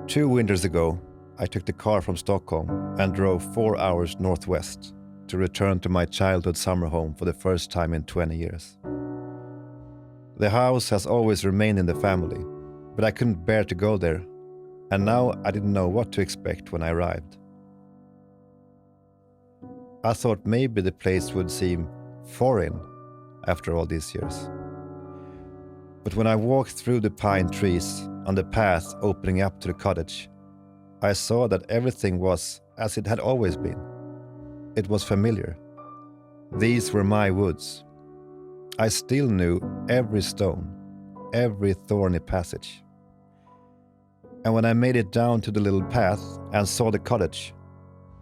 2 winters ago, I took the car from Stockholm and drove 4 hours northwest to return to my childhood summer home for the first time in 20 years. The house has always remained in the family, but I couldn't bear to go there, and now I didn't know what to expect when I arrived. I thought maybe the place would seem foreign after all these years. But when I walked through the pine trees on the path opening up to the cottage, I saw that everything was as it had always been. It was familiar. These were my woods. I still knew every stone, every thorny passage. And when I made it down to the little path and saw the cottage,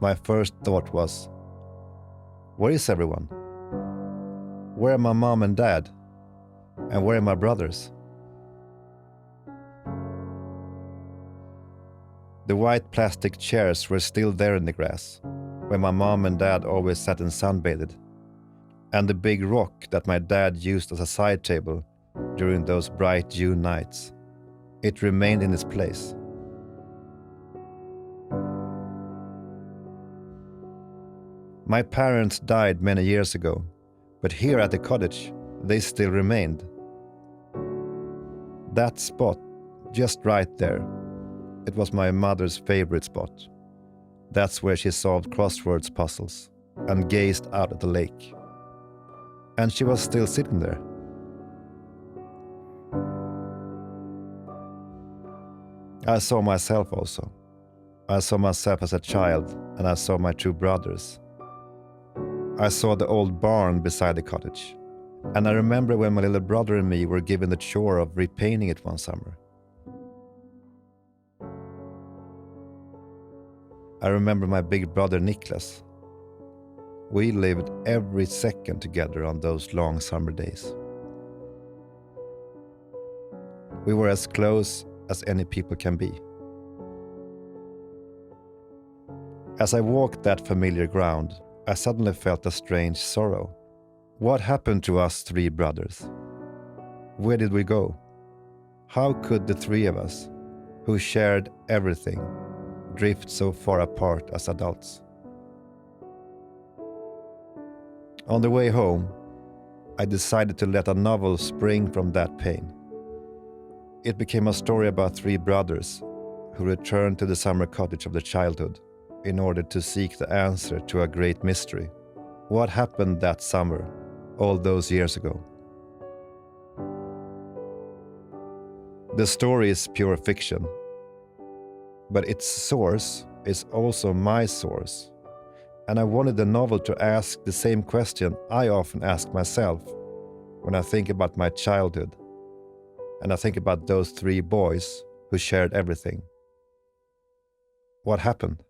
my first thought was, where is everyone? Where are my mom and dad? And where are my brothers? The white plastic chairs were still there in the grass, where my mom and dad always sat and sunbathed, and the big rock that my dad used as a side table during those bright June nights. It remained in its place. My parents died many years ago, but here at the cottage, they still remained. That spot, just right there, it was my mother's favorite spot. That's where she solved crosswords puzzles and gazed out at the lake. And she was still sitting there. I saw myself also. I saw myself as a child, and I saw my 2 brothers. I saw the old barn beside the cottage, and I remember when my little brother and me were given the chore of repainting it one summer. I remember my big brother Niklas. We lived every second together on those long summer days. We were as close as any people can be. As I walked that familiar ground, I suddenly felt a strange sorrow. What happened to us 3 brothers? Where did we go? How could the 3 of us, who shared everything, drift so far apart as adults? On the way home, I decided to let a novel spring from that pain. It became a story about 3 brothers who returned to the summer cottage of their childhood in order to seek the answer to a great mystery. What happened that summer, all those years ago? The story is pure fiction, but its source is also my source, and I wanted the novel to ask the same question I often ask myself when I think about my childhood, and I think about those 3 boys who shared everything. What happened?